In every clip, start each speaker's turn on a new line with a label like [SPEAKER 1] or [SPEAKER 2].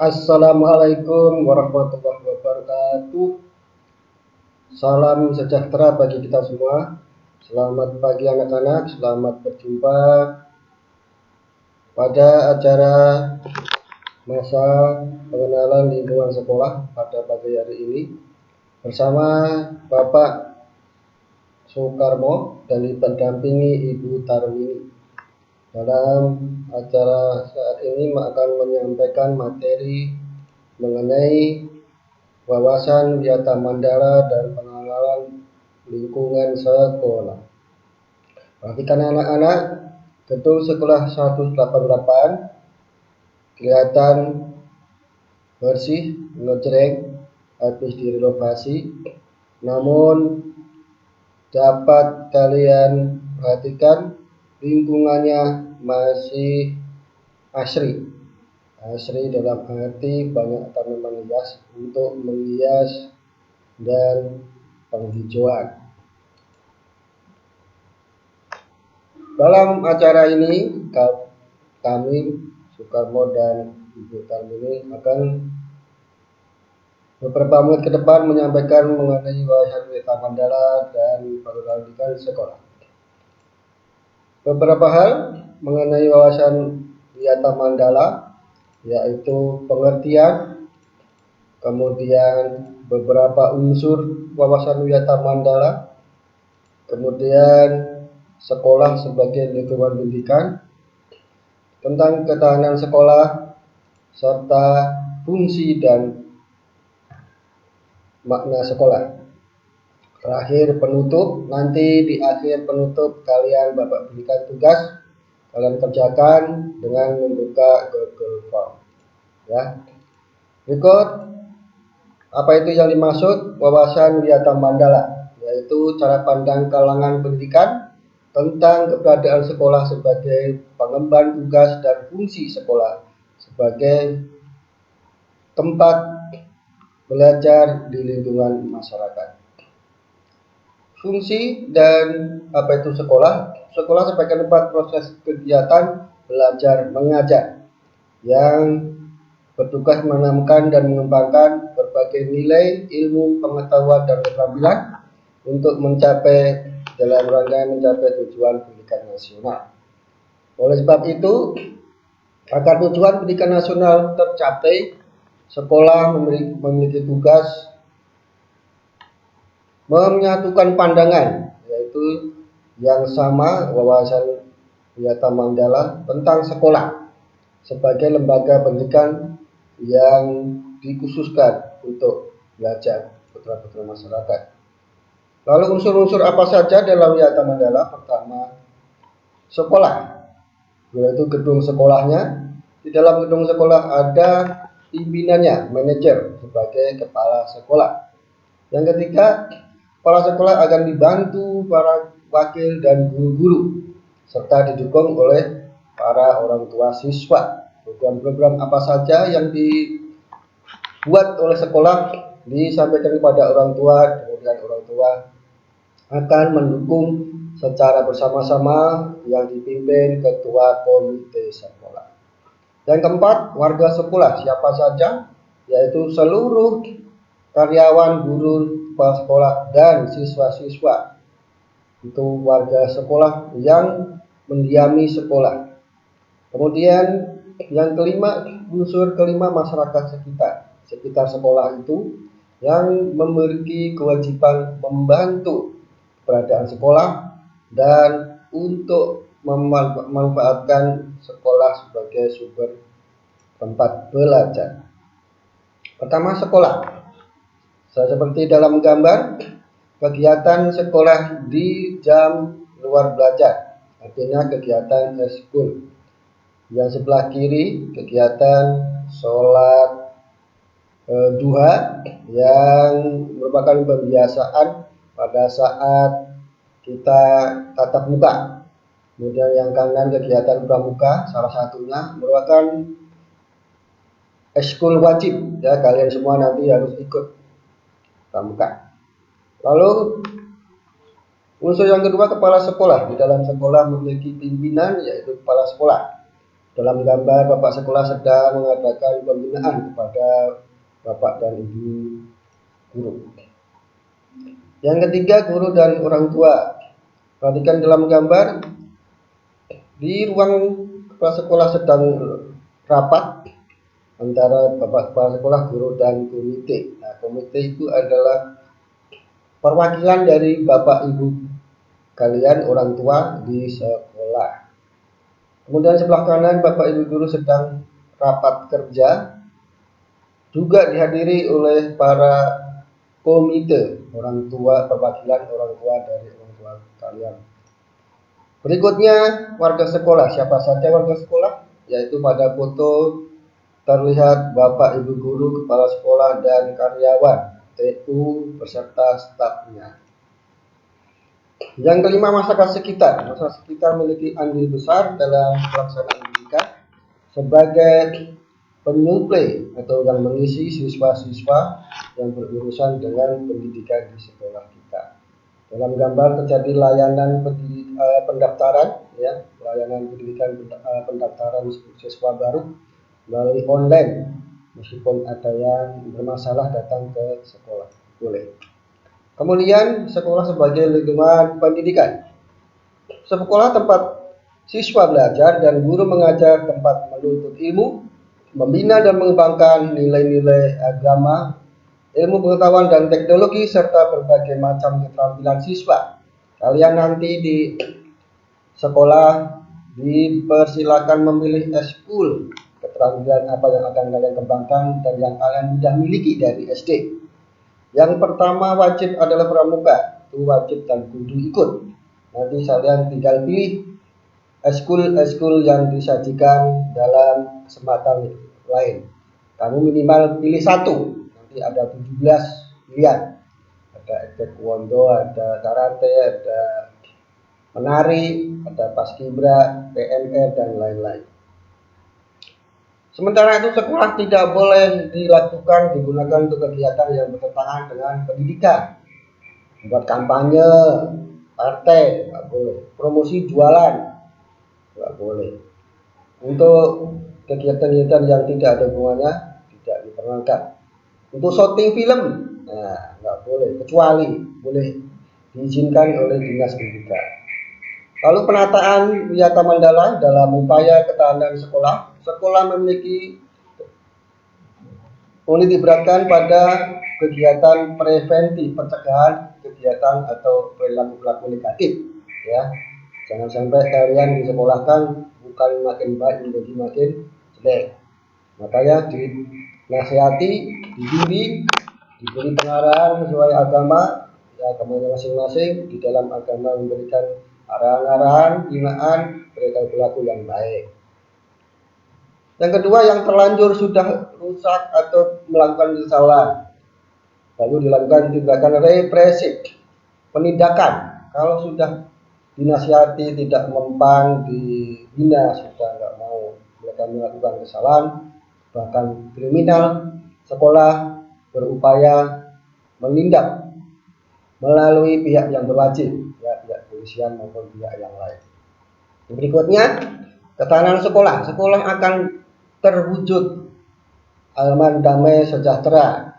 [SPEAKER 1] Assalamualaikum warahmatullahi wabarakatuh. Salam sejahtera bagi kita semua. Selamat pagi anak-anak, selamat berjumpa pada acara masa pengenalan lingkungan sekolah pada pagi hari ini bersama Bapak Soekarmo dan didampingi Ibu Tarmini. Dalam acara saat ini akan menyampaikan materi mengenai wawasan Wiyata Mandala dan pengenalan lingkungan sekolah. Perhatikan anak-anak, gedung sekolah 188 kelihatan bersih, ngejreng, habis direnovasi. Namun dapat kalian perhatikan lingkungannya masih asri. Asri dalam arti banyak tanaman hias untuk menghias dan penghijauan. Dalam acara ini kami Soekarmo dan Ibu Tarmini akan beberapa menit ke depan menyampaikan mengenai wawasan Wiyata Mandala dan pengenalan sekolah. Beberapa hal mengenai wawasan Wiyata Mandala yaitu pengertian, kemudian beberapa unsur wawasan Wiyata Mandala, kemudian sekolah sebagai lingkungan pendidikan, tentang ketahanan sekolah, serta fungsi dan makna sekolah. Terakhir penutup, nanti di akhir penutup kalian Bapak berikan tugas, kalian kerjakan dengan membuka Google Form. Ya. Berikut apa itu yang dimaksud wawasan Wiyata Mandala, yaitu cara pandang kalangan pendidikan tentang keberadaan sekolah sebagai pengemban tugas dan fungsi sekolah sebagai tempat belajar di lingkungan masyarakat. Fungsi dan apa itu sekolah? Sekolah sebagai tempat proses kegiatan belajar mengajar yang bertugas menanamkan dan mengembangkan berbagai nilai, ilmu, pengetahuan, dan keterampilan untuk mencapai dalam rangka mencapai tujuan pendidikan nasional. Oleh sebab itu, agar tujuan pendidikan nasional tercapai, sekolah memiliki tugas menyatukan pandangan, yaitu yang sama wawasan Wiyata Mandala tentang sekolah sebagai lembaga pendidikan yang dikhususkan untuk belajar putra-putri masyarakat. Lalu unsur-unsur apa saja dalam Wiyata Mandala? Pertama, sekolah, yaitu gedung sekolahnya. Di dalam gedung sekolah ada pimpinannya, manajer sebagai kepala sekolah. Yang ketiga, kepala sekolah akan dibantu para wakil dan guru-guru serta didukung oleh para orang tua siswa. Program-program apa saja yang dibuat oleh sekolah disampaikan kepada orang tua, kemudian orang tua akan mendukung secara bersama-sama yang dipimpin ketua komite sekolah. Yang keempat, warga sekolah siapa saja, yaitu seluruh karyawan, guru, kepala sekolah, dan siswa-siswa. Itu warga sekolah yang mendiami sekolah. Kemudian yang kelima, unsur kelima, masyarakat sekitar sekolah itu yang memiliki kewajiban membantu keberadaan sekolah dan untuk memanfaatkan sekolah sebagai sumber tempat belajar. Pertama, sekolah. Seperti dalam gambar, kegiatan sekolah di jam luar belajar, artinya kegiatan eskul. Yang sebelah kiri kegiatan sholat duha yang merupakan pembiasaan pada saat kita tatap muka. Kemudian yang kanan kegiatan pramuka, salah satunya merupakan eskul wajib, ya kalian semua nanti harus ikut pramuka. Lalu unsur yang kedua, kepala sekolah. Di dalam sekolah memiliki pimpinan, yaitu kepala sekolah. Dalam gambar, bapak sekolah sedang mengadakan pembinaan kepada bapak dan ibu guru. Yang ketiga, guru dan orang tua. Perhatikan dalam gambar, di ruang kepala sekolah sedang rapat antara bapak kepala sekolah, guru, dan komite. Nah, komite itu adalah perwakilan dari bapak ibu kalian, orang tua di sekolah. Kemudian sebelah kanan, bapak ibu guru sedang rapat kerja, juga dihadiri oleh para komite, orang tua, perwakilan orang tua dari orang tua kalian. Berikutnya, warga sekolah. Siapa saja warga sekolah? Yaitu pada foto terlihat bapak ibu guru, kepala sekolah, dan karyawan TU beserta stafnya. Yang kelima, masyarakat sekitar. Masyarakat sekitar memiliki andil besar dalam pelaksanaan pendidikan sebagai penyuplai atau yang mengisi siswa-siswa yang berurusan dengan pendidikan di sekolah kita. Dalam gambar terjadi layanan pendaftaran, ya, layanan pendidikan pendaftaran siswa baru melalui online, meskipun ada yang bermasalah datang ke sekolah, boleh. Kemudian sekolah sebagai lingkungan pendidikan. Sekolah tempat siswa belajar dan guru mengajar, tempat menuntut ilmu, membina dan mengembangkan nilai-nilai agama, ilmu pengetahuan dan teknologi, serta berbagai macam keterampilan siswa. Kalian nanti di sekolah dipersilakan memilih eskul, keterampilan apa yang akan kalian kembangkan dan yang kalian sudah miliki dari SD. Yang pertama wajib adalah pramuka, itu wajib dan kudu ikut. Nanti kalian tinggal pilih eskul yang disajikan dalam kesempatan lain. Kamu minimal pilih satu, nanti ada 17 pilihan. Ada taekwondo, ada karate, ada menari, ada paskibra, PMR, dan lain-lain. Sementara itu sekolah tidak boleh digunakan untuk kegiatan yang bertentangan dengan pendidikan. Buat kampanye, partai, nggak boleh. Promosi jualan, nggak boleh. Untuk kegiatan-kegiatan yang tidak ada hubungannya, tidak diperkenankan. Untuk syuting film, nah, nggak boleh. Kecuali boleh diizinkan oleh dinas pendidikan. Lalu penataan Wiyata Mandala dalam upaya ketahanan sekolah. Sekolah memiliki ditiberatkan pada kegiatan preventif, pencegahan kegiatan atau perilaku negatif, ya. Jangan sampai kalian disekolahkan bukan makin baik menjadi makin jelek. Makanya dinasihati, dibimbing, diberi pengarahan sesuai agama, ya, agamanya masing-masing. Di dalam agama memberikan arahan-arahan, binaan, perilaku yang baik. Yang kedua, yang terlanjur sudah rusak atau melakukan kesalahan, lalu dilakukan tindakan represif, penindakan. Kalau sudah dinasihati, tidak mempan, dibina, sudah nggak mau, mereka melakukan kesalahan, bahkan kriminal, sekolah berupaya menindak melalui pihak yang berwajib, ya, pihak polisian maupun pihak yang lain. Berikutnya, ketahanan sekolah. Sekolah akan terwujud aman, damai, sejahtera,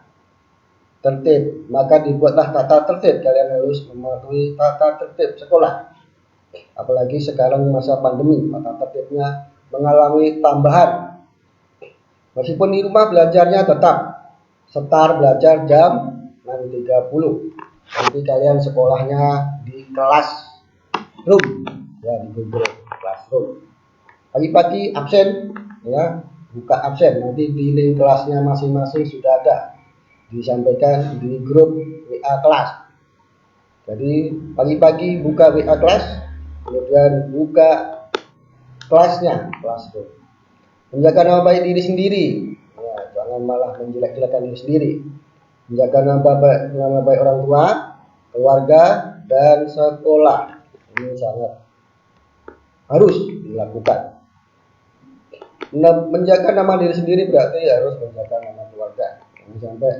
[SPEAKER 1] tertib, maka dibuatlah tata tertib. Kalian harus mematuhi tata tertib sekolah. Apalagi sekarang masa pandemi, tata tertibnya mengalami tambahan. Meskipun di rumah belajarnya tetap start belajar jam 6.30. Nanti kalian sekolahnya di kelas room, ya, di Google Classroom. Pagi-pagi absen, ya, buka absen, nanti di link kelasnya masing-masing sudah ada, disampaikan di grup WA kelas. Jadi pagi-pagi buka WA kelas, kemudian buka kelasnya, classroom. Menjaga nama baik diri sendiri, ya, jangan malah menjelek-jelekan diri sendiri. Menjaga nama baik orang tua, keluarga, dan sekolah. Ini sangat harus dilakukan. Menjaga nama diri sendiri berarti harus menjaga nama keluarga. Jangan sampai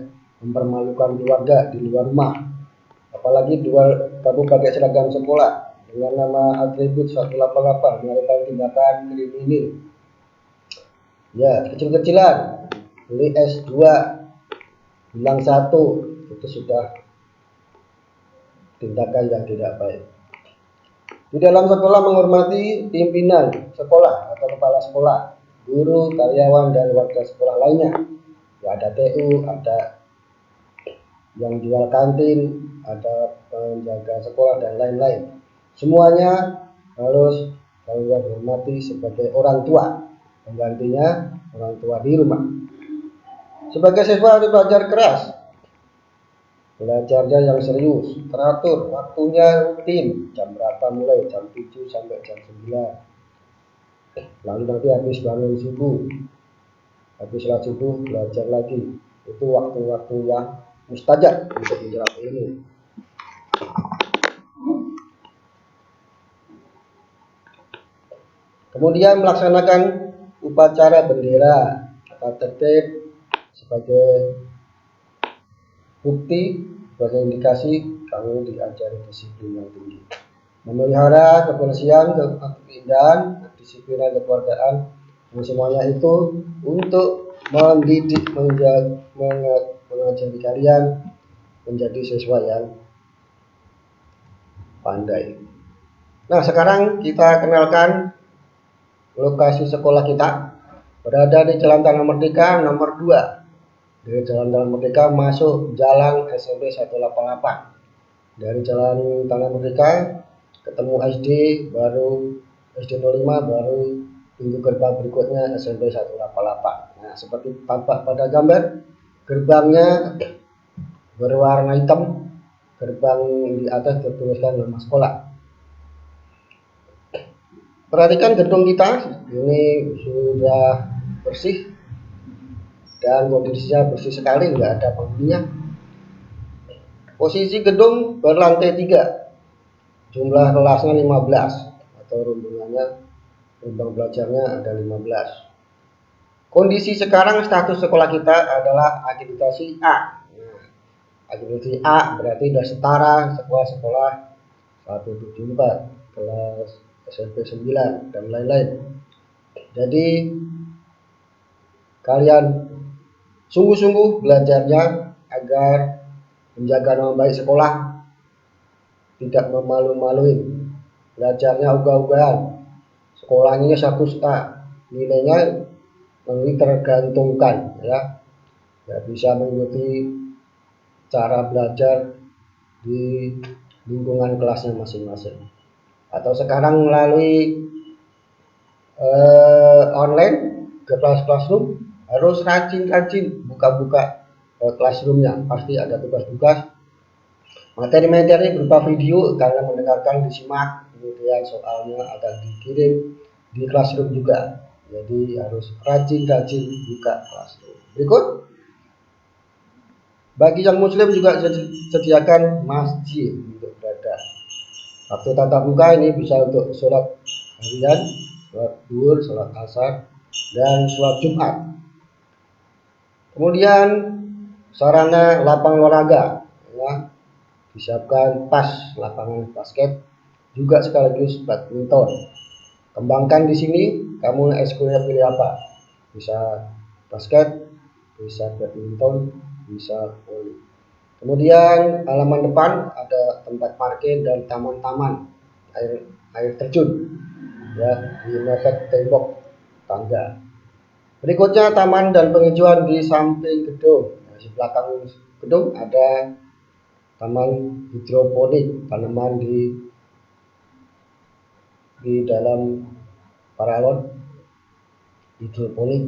[SPEAKER 1] mempermalukan keluarga di luar rumah. Apalagi kamu pakai seragam sekolah dengan nama atribut 188 melakukan tindakan kriminal. Ya, kecil-kecilan. Beli S2, bilang 1, itu sudah tindakan yang tidak baik. Di dalam sekolah menghormati pimpinan sekolah atau kepala sekolah, guru, karyawan, dan warga sekolah lainnya. Ya, ada TU, ada yang jual kantin, ada penjaga sekolah, dan lain-lain. Semuanya harus kalian hormati sebagai orang tua, penggantinya orang tua di rumah. Sebagai siswa harus belajar keras, belajarnya yang serius, teratur, waktunya rutin, jam berapa mulai, jam 7 sampai jam 9. Lalu nanti habis bangun subuh, habis sholat subuh belajar lagi. Itu waktu-waktu yang mustajab untuk menyerap ilmu. Kemudian melaksanakan upacara bendera atau tertib sebagai bukti, sebagai indikasi kamu diajari disiplin yang tinggi. Memelihara kebersihan, keindahan, kedisiplinan, kekeluargaan, semuanya itu untuk mendidik, mengajari kalian menjadi siswa yang pandai. Nah, sekarang kita kenalkan lokasi sekolah kita. Berada di Jalan Tanah Merdeka nomor 2. Dari Jalan Tanah Merdeka masuk Jalan SMP 188. Dari Jalan Tanah Merdeka ketemu SD, baru SD 05, baru pintu gerbang berikutnya SMP 188. Nah, seperti tampak pada gambar, gerbangnya berwarna hitam, gerbang di atas tertuliskan nama sekolah. Perhatikan gedung kita, ini sudah bersih dan kondisinya bersih sekali, nggak ada penghuninya. Posisi gedung berlantai 3, jumlah kelasnya 15 atau rombongannya, gerbang belajarnya ada 15. Kondisi sekarang status sekolah kita adalah akreditasi A. Nah, akreditasi A berarti sudah setara sekolah-sekolah 174, kelas SMP 9 dan lain-lain. Jadi kalian sungguh-sungguh belajarnya agar menjaga nama baik sekolah, tidak memalu-maluin, belajarnya ogah-ogahan, sekolahnya 100A, nilainya ini tergantungkan, ya, nggak bisa mengikuti cara belajar di lingkungan kelasnya masing-masing. Atau sekarang melalui online ke classroom, harus rajin-rajin buka-buka classroomnya, pasti ada tugas-tugas, materi-materi berupa video karena mendengarkan disimak, kemudian soalnya akan dikirim di classroom juga. Jadi harus rajin-rajin buka classroom. Berikut, bagi yang muslim juga sediakan masjid untuk berada. Waktu tatap muka ini bisa untuk sholat harian, sholat zuhur, sholat asar, dan sholat Jumat. Kemudian sarana lapangan olahraga, ya, disiapkan pas lapangan basket, juga sekaligus badminton. Kembangkan di sini, kamu ekskulnya pilih apa? Bisa basket, bisa badminton, bisa voli. Kemudian halaman depan ada tempat parkir dan taman-taman air terjun, ya, di mepet tembok tangga. Berikutnya taman dan penghijauan di samping gedung. Nah, di belakang gedung ada taman hidroponik, tanaman di dalam paralon hidroponik.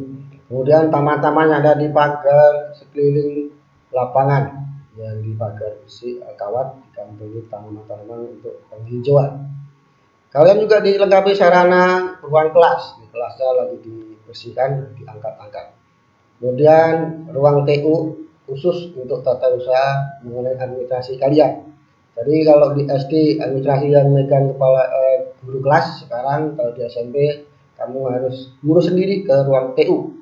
[SPEAKER 1] Kemudian taman-taman yang ada di pagar sekeliling lapangan yang di pagar besi kawat dikantongi tanaman-tanaman untuk penghijauan. Kalian juga dilengkapi sarana ruang kelas. Di kelasnya lagi dibersihkan, diangkat-angkat. Kemudian ruang TU khusus untuk tata usaha mengenai administrasi kalian. Jadi kalau di SD administrasi yang memegang kepala guru kelas, sekarang kalau di SMP kamu harus ngurus sendiri ke ruang TU.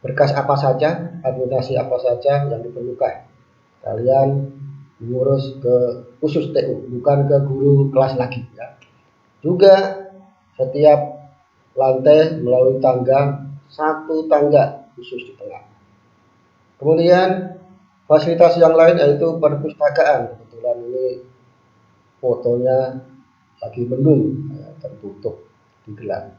[SPEAKER 1] Berkas apa saja, administrasi apa saja yang diperlukan. Kalian mengurus ke khusus TU, bukan ke guru kelas lagi, ya. Juga setiap lantai melalui tangga satu tangga khusus di tengah. Kemudian fasilitas yang lain yaitu perpustakaan. Kebetulan ini fotonya lagi mendung, tertutup digelap.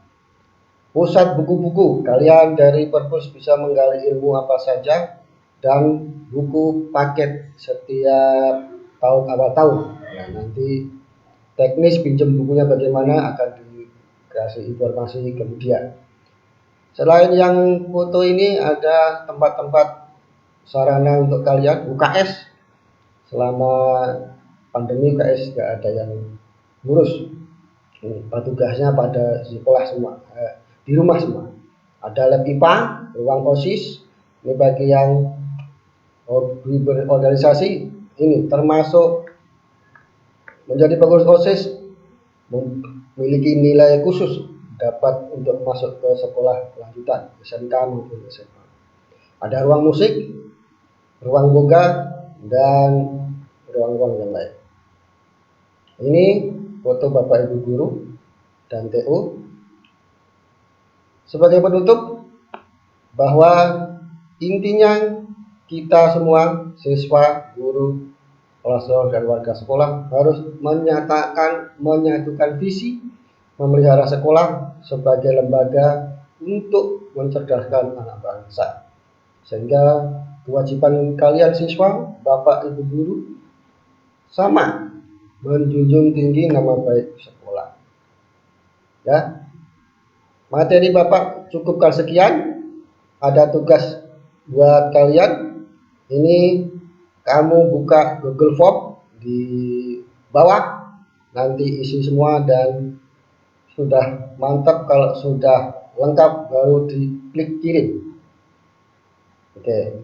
[SPEAKER 1] Pusat buku-buku, kalian dari perpus bisa menggali ilmu apa saja dan buku paket setiap tahun awal tahun. Nah, nanti teknis pinjam bukunya bagaimana akan dikasih informasi kemudian. Selain yang foto ini ada tempat-tempat sarana untuk kalian UKS. Selama pandemi UKS nggak ada yang ngurus. Petugasnya pada sekolah semua, di rumah semua. Ada lab IPA, ruang OSIS, ini bagi yang hobi berorganisasi, ini termasuk menjadi pengurus OSIS memiliki nilai khusus dapat untuk masuk ke sekolah lanjutan SMK maupun SMA. Ada ruang musik, ruang boga, dan ruang-ruang yang lain. Ini foto Bapak Ibu Guru dan TU. Sebagai penutup, bahwa intinya kita semua siswa, guru, kepala dan warga sekolah harus menyatukan visi memelihara sekolah sebagai lembaga untuk mencerdaskan anak bangsa. Sehingga kewajiban kalian siswa, Bapak Ibu guru sama, menjunjung tinggi nama baik sekolah. Ya. Materi Bapak cukupkan sekian. Ada tugas buat kalian. Ini kamu buka Google Form di bawah, nanti isi semua dan sudah mantap. Kalau sudah lengkap baru diklik kirim. Oke.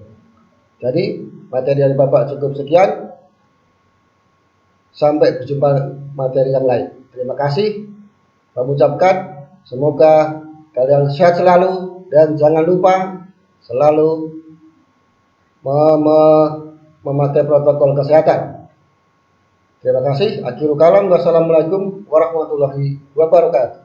[SPEAKER 1] Jadi materi dari Bapak cukup sekian. Sampai berjumpa materi yang lain. Terima kasih. Kami ucapkan semoga kalian sehat selalu dan jangan lupa selalu memakai protokol kesehatan. Terima kasih. Akhirul kalam. Wassalamualaikum warahmatullahi wabarakatuh.